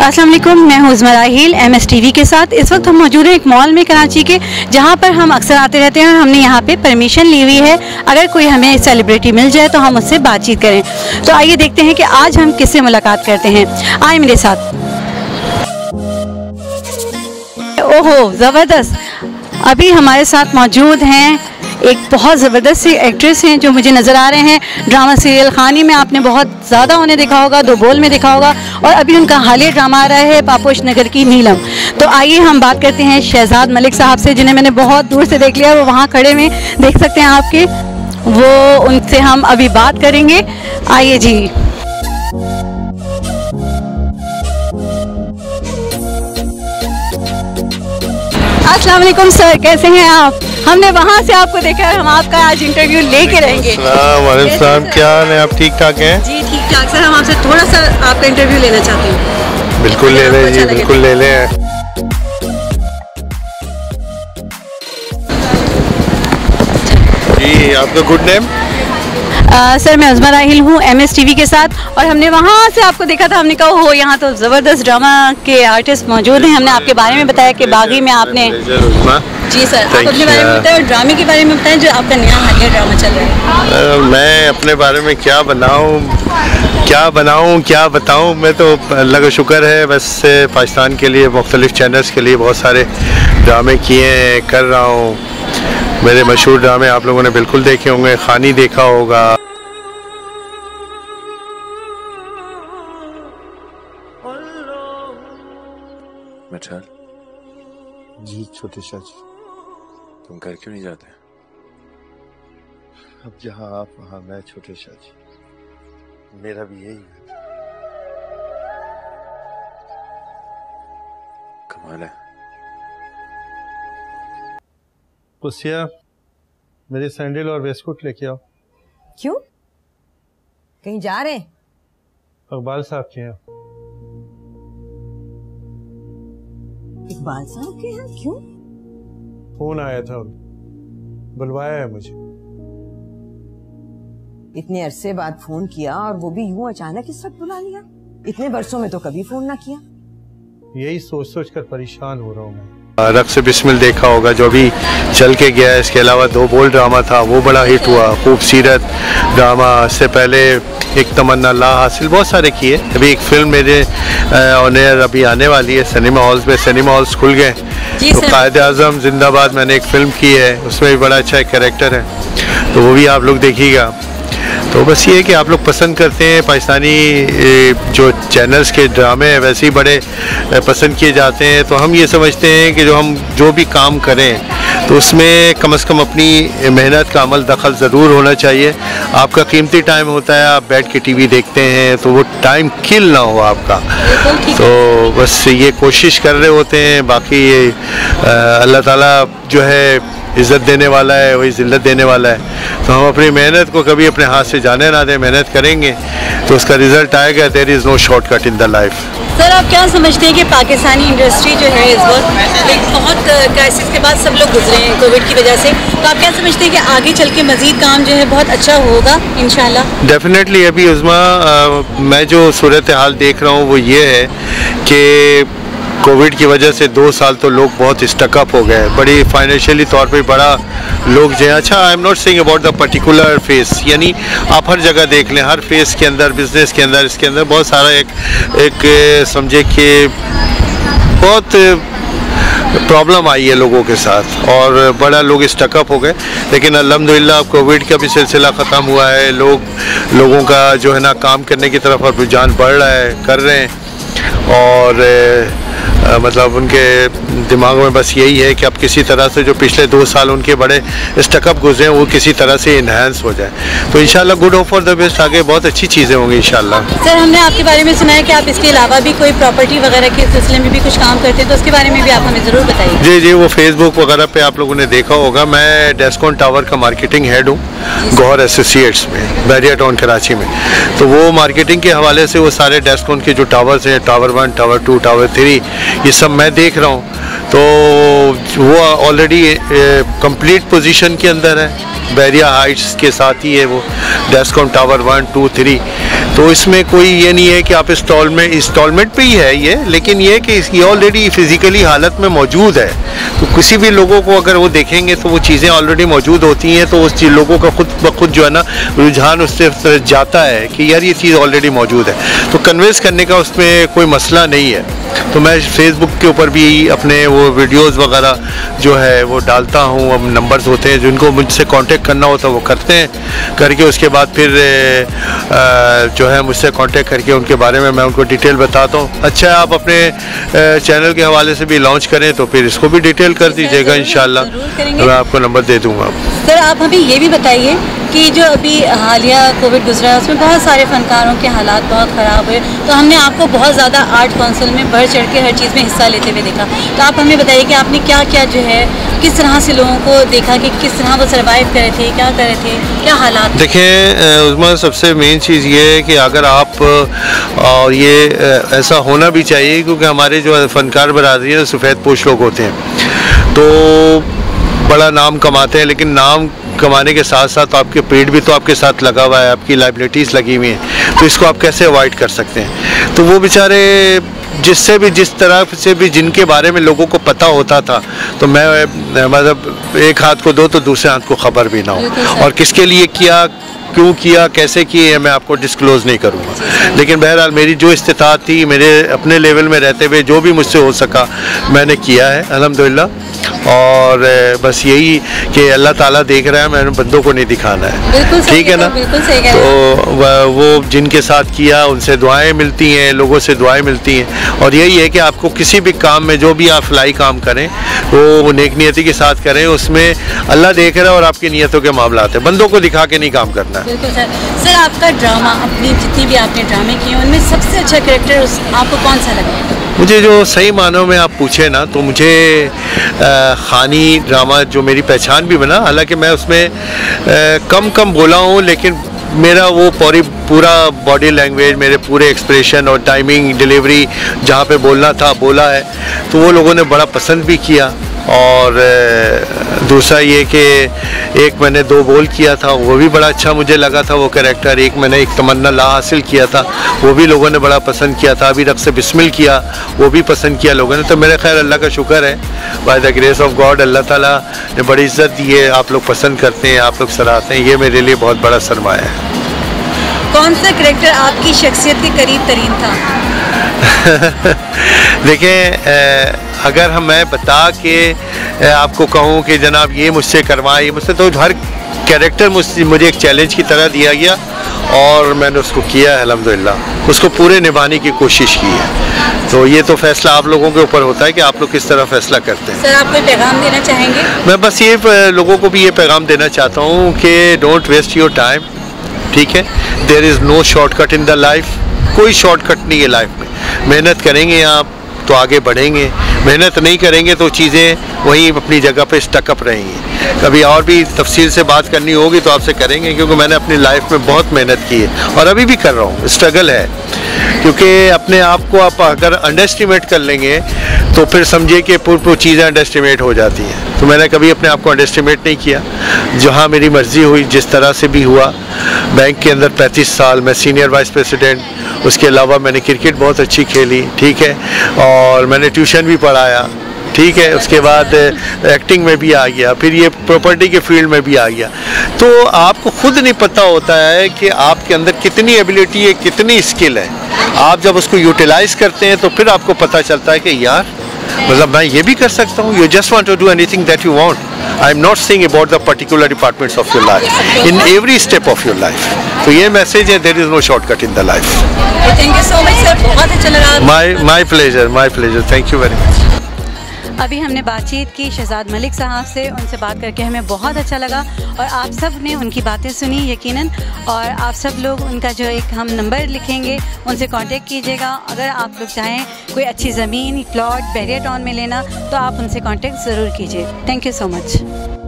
अस्सलाम वालेकुम, मैं हूँ उज़मा राहील MS TV के साथ। इस वक्त हम मौजूद हैं एक मॉल में कराची के, जहाँ पर हम अक्सर आते रहते हैं और हमने यहाँ पे परमिशन ली हुई है अगर कोई हमें सेलिब्रिटी मिल जाए तो हम उससे बातचीत करें। तो आइए देखते हैं कि आज हम किससे मुलाकात करते हैं। आए मेरे साथ। ओहो ज़बरदस्त, अभी हमारे साथ मौजूद हैं एक बहुत ज़बरदस्त सी एक्ट्रेस हैं जो मुझे नज़र आ रहे हैं। ड्रामा सीरियल खानी में आपने बहुत ज़्यादा उन्हें देखा होगा, दो बोल में देखा होगा, और अभी उनका हालिया ड्रामा आ रहा है पापोश नगर की नीलम। तो आइए हम बात करते हैं शहजाद मलिक साहब से, जिन्हें मैंने बहुत दूर से देख लिया। वो वहाँ खड़े में देख सकते हैं आपके, वो उनसे हम अभी बात करेंगे। आइए जी। अस्सलाम वालेकुम सर, कैसे हैं आप? हमने वहाँ से आपको देखा है, हम आपका आज इंटरव्यू लेके रहेंगे। क्या हाल है, आप ठीक ठाक हैं? जी ठीक ठाक सर, हम आपसे थोड़ा सा आपका इंटरव्यू लेना चाहते हैं। बिल्कुल ले लें जी, बिल्कुल ले लें। जी आपका गुड नेम? सर मैं उज़मा राहील हूँ MS TV के साथ, और हमने वहाँ से आपको देखा था। हमने कहा हो यहाँ तो ज़बरदस्त ड्रामा के आर्टिस्ट मौजूद हैं। हमने आपके बारे में बताया कि बागी में आपने। जी सर, आप अपने बारे में बताएं और ड्रामे के बारे में बताएं जो आपका नया हालिया ड्रामा चल रहा है। मैं अपने बारे में क्या बनाऊँ क्या बताऊँ। मैं तो अल्लाह का शुक्र है, बस पाकिस्तान के लिए मुख्तलिफ चैनल्स के लिए बहुत सारे ड्रामे किए हैं, कर रहा हूँ। मेरे मशहूर ड्रामे आप लोगों ने बिल्कुल देखे होंगे। खानी देखा होगा, मचाल जी छोटे शाह जी, तुम घर क्यों नहीं जाते? अब जहाँ आप वहाँ मैं छोटे शाह जी, मेरा भी यही है। कमाल है। कुसिया, मेरे सैंडल और वेस्टकोट लेके आओ। क्यों? कहीं जा रहे हैं? इकबाल साहब के हैं। इकबाल साहब के हैं? क्यों? फोन आया था, बुलवाया है मुझे। इतने अरसे बाद फोन किया, और वो भी यूं अचानक इस वक्त बुला लिया? इतने वर्षों में तो कभी फोन ना किया। यही सोच सोच कर परेशान हो रहा हूँ मैं। रक्स बिस्मिल देखा होगा जो भी चल के गया है। इसके अलावा दो बोल ड्रामा था, वो बड़ा हिट हुआ। खूबसूरत ड्रामा, इससे पहले एक तमन्ना ला हासिल, बहुत सारे किए। अभी एक फिल्म मेरे ऑन एयर अभी आने वाली है सिनेमा हॉल्स में। सिनेमा हॉल्स खुल गए तो कायदे आज़म जिंदाबाद मैंने एक फिल्म की है, उसमें भी बड़ा अच्छा एक कैरेक्टर है, तो वो भी आप लोग देखिएगा। तो बस ये है कि आप लोग पसंद करते हैं पाकिस्तानी जो चैनल्स के ड्रामे हैं, वैसे ही बड़े पसंद किए जाते हैं। तो हम ये समझते हैं कि जो भी काम करें तो उसमें कम से कम अपनी मेहनत का अमल दखल ज़रूर होना चाहिए। आपका कीमती टाइम होता है, आप बैठ के TV देखते हैं, तो वो टाइम किल ना हो आपका। तो बस ये कोशिश कर रहे होते हैं। बाकी अल्लाह ताला जो है इज़्ज़त देने वाला है, वही ज़िल्लत देने वाला है। तो हम अपनी मेहनत को कभी अपने हाथ से जाने ना दें। मेहनत करेंगे तो उसका रिज़ल्ट आएगा। There is no shortcut in the life. Sir आप क्या समझते हैं कि पाकिस्तानी इंडस्ट्री जो है इस वक्त एक बहुत क्राइसिस के बाद सब लोग गुजरे हैं कोविड की वजह से, तो आप क्या समझते हैं कि आगे चल के मज़ीद काम जो है बहुत अच्छा होगा इंशाल्लाह? डेफिनेटली। अभी उज़मा मैं जो सूरत हाल देख रहा हूँ वो ये है कि कोविड की वजह से 2 साल तो लोग बहुत स्टकअप हो गए, बड़ी फाइनेंशियली तौर पे बड़ा लोग जो है। अच्छा, आई am not saying about the particular face, यानी आप हर जगह देख लें, हर फेस के अंदर, बिजनेस के अंदर, इसके अंदर बहुत सारा एक समझे कि बहुत प्रॉब्लम आई है लोगों के साथ, और बड़ा लोग स्टकअप हो गए। लेकिन अल्हम्दुलिल्लाह कोविड का भी सिलसिला ख़त्म हुआ है। लोगों का जो है ना काम करने की तरफ अब रुझान बढ़ रहा है, कर रहे हैं। और मतलब उनके दिमागों में बस यही है कि अब किसी तरह से जो पिछले 2 साल उनके बड़े स्टकअप गुजरे वो किसी तरह से इन्हांस हो जाए। तो इंशाल्लाह good hope for the best, आगे बहुत अच्छी चीज़ें होंगी इंशाल्लाह। सर हमने आपके बारे में सुना है कि आप इसके अलावा भी कोई प्रॉपर्टी वगैरह के सिलसिले में भी कुछ काम करते हैं, तो उसके बारे में भी आप हमें ज़रूर बताइए। जी जी, वो फेसबुक वगैरह पे आप लोगों ने देखा होगा। मैं डेस्कॉन टावर का मार्केटिंग हेड हूँ गौहर एसोसिएट्स में, बैरिया टाउन कराची में। तो वो मार्केटिंग के हवाले से वो सारे डेस्कॉन के जो टावर्स हैं, टावर 1, टावर 2, टावर 3, ये सब मैं देख रहा हूँ। तो वो ऑलरेडी कंप्लीट पोजीशन के अंदर है, बैरिया हाइट्स के साथ ही है वो डेस्कॉन टावर 1, 2, 3। तो तो इसमें कोई ये नहीं है कि आप इंस्टॉलमेंट पे ही है ये, लेकिन ये कि इसकी ऑलरेडी फिजिकली हालत में मौजूद है। तो किसी भी लोगों को अगर वो देखेंगे तो वो चीज़ें ऑलरेडी मौजूद होती हैं, तो उस लोगों का खुद ब खुद जो है ना रुझान उससे जाता है कि यार ये चीज़ ऑलरेडी मौजूद है। तो कन्विंस करने का उसमें कोई मसला नहीं है। तो मैं फेसबुक के ऊपर भी अपने वो वीडियोस वगैरह जो है वो डालता हूँ। अब नंबर्स होते हैं जिनको मुझसे कांटेक्ट करना होता है वो करते हैं, करके उसके बाद फिर जो है मुझसे कांटेक्ट करके उनके बारे में मैं उनको डिटेल बताता हूँ। अच्छा, आप अपने चैनल के हवाले से भी लॉन्च करें तो फिर इसको भी डिटेल कर दीजिएगा इंशाल्लाह, तो मैं आपको नंबर दे दूँगा। सर आप हमें ये भी बताइए कि जो अभी हालिया कोविड गुजरा है उसमें बहुत सारे फनकारों के हालात बहुत ख़राब हुए, तो हमने आपको बहुत ज़्यादा आर्ट काउंसिल में बढ़ चढ़ के हर चीज़ में हिस्सा लेते हुए देखा। तो आप हमें बताइए कि आपने क्या क्या जो है किस तरह से लोगों को देखा कि किस तरह वो सर्वाइव कर रहे थे, क्या कर रहे थे, क्या हालात। देखें उस्मान, सबसे मेन चीज़ ये है कि अगर आप और ये ऐसा होना भी चाहिए, क्योंकि हमारे जो फ़नकार बरादरी है सफ़ेद पोश लोग होते हैं तो बड़ा नाम कमाते हैं, लेकिन नाम कमाने के साथ साथ आपके पेट भी तो आपके साथ लगा हुआ है, आपकी लाइबिलिटीज़ लगी हुई हैं, तो इसको आप कैसे अवॉइड कर सकते हैं। तो वो बेचारे जिस तरह से भी जिनके बारे में लोगों को पता होता था, तो मैं मतलब एक हाथ को दो तो दूसरे हाथ को खबर भी ना हो, और किसके लिए किया, क्यों किया, कैसे किए, मैं आपको डिस्क्लोज़ नहीं करूँगा। लेकिन बहरहाल मेरी जो इस्तिताअत थी, मेरे अपने लेवल में रहते हुए जो भी मुझसे हो सका मैंने किया है अल्हम्दुलिल्लाह। और बस यही कि अल्लाह ताला देख रहा है, मैंने बंदों को नहीं दिखाना है, ठीक है ना। तो वो जिनके साथ किया उनसे दुआएं मिलती हैं, लोगों से दुआएं मिलती हैं, और यही है कि आपको किसी भी काम में जो भी आप फलाई काम करें वो नेक नियति के साथ करें, उसमें अल्लाह देख रहा है और आपकी नियतों के मामला हैं, बंदों को दिखा के नहीं काम करना है। बिल्कुल सर। सर आपका ड्रामा, अपनी जितनी भी आपने ड्रामे किए उनमें सबसे अच्छा कैरेक्टर आपको कौन सा लगा? मुझे जो सही मानों में आप पूछे ना, तो मुझे खानी ड्रामा जो मेरी पहचान भी बना, हालांकि मैं उसमें कम बोला हूँ, लेकिन मेरा वो पूरा बॉडी लैंग्वेज, मेरे पूरे एक्सप्रेशन और टाइमिंग डिलीवरी जहाँ पे बोलना था बोला है, तो वो लोगों ने बड़ा पसंद भी किया। और दूसरा ये कि एक मैंने 2 बोल किया था, वो भी बड़ा अच्छा मुझे लगा था वो कैरेक्टर। एक मैंने एक तमन्ना ला हासिल किया था, वो भी लोगों ने बड़ा पसंद किया था। अभी रक़्स बिस्मिल किया, वो भी पसंद किया लोगों ने। तो मेरे ख्याल अल्लाह का शुक्र है, by the grace of God Allah ताला ने बड़ी इज़्ज़त दी है। आप लोग पसंद करते हैं, आप लोग सराहते हैं, ये मेरे लिए बहुत बड़ा सरमाया है। कौन सा कैरेक्टर आपकी शख्सियत के करीब तरीन था? देखें अगर मैं बता के आपको कहूँ कि जनाब ये मुझसे करवाएं, ये मुझसे, तो हर कैरेक्टर मुझे एक चैलेंज की तरह दिया गया और मैंने उसको किया है अल्हम्दुलिल्लाह, उसको पूरे निभाने की कोशिश की है। तो ये तो फैसला आप लोगों के ऊपर होता है कि आप लोग किस तरह फैसला करते हैं। सर आप कोई पैगाम देना चाहेंगे? मैं बस ये लोगों को भी ये पैगाम देना चाहता हूँ कि डोंट वेस्ट योर टाइम, ठीक है। There is no shortcut in the life, कोई शॉर्टकट नहीं है लाइफ में। मेहनत करेंगे आप तो आगे बढ़ेंगे, मेहनत नहीं करेंगे तो चीज़ें वहीं अपनी जगह पे स्टकअप रहेंगी। कभी और भी तफसील से बात करनी होगी तो आपसे करेंगे, क्योंकि मैंने अपनी लाइफ में बहुत मेहनत की है और अभी भी कर रहा हूँ, स्ट्रगल है। क्योंकि अपने आप को आप अगर अंडर एस्टिमेट कर लेंगे तो फिर समझिए कि पूरी चीज़ें अंडर एस्टिमेट हो जाती हैं। तो मैंने कभी अपने आप को अंडर एस्टिमेट नहीं किया, जहाँ मेरी मर्ज़ी हुई जिस तरह से भी हुआ। बैंक के अंदर 35 साल मैं सीनियर वाइस प्रेसिडेंट, उसके अलावा मैंने क्रिकेट बहुत अच्छी खेली, ठीक है, और मैंने ट्यूशन भी पढ़ाया, ठीक है। उसके बाद एक्टिंग में भी आ गया, फिर ये प्रॉपर्टी के फील्ड में भी आ गया। तो आपको खुद नहीं पता होता है कि आपके अंदर कितनी एबिलिटी है, कितनी स्किल है। आप जब उसको यूटिलाइज करते हैं तो फिर आपको पता चलता है कि यार मतलब मैं ये भी कर सकता हूँ। You just want to do anything that you want. I am not saying about the particular departments of your life, in every step of your life. तो ये मैसेज है, there is no shortcut in the life. Thank you so much sir, बहुत अच्छा लगा। My pleasure, thank you very much. अभी हमने बातचीत की शहजाद मलिक साहब से, उनसे बात करके हमें बहुत अच्छा लगा और आप सब ने उनकी बातें सुनी यकीनन। और आप सब लोग उनका जो एक हम नंबर लिखेंगे उनसे कांटेक्ट कीजिएगा। अगर आप लोग चाहें कोई अच्छी ज़मीन, प्लॉट, बैरियर टाउन में लेना तो आप उनसे कांटेक्ट ज़रूर कीजिए। Thank you so much.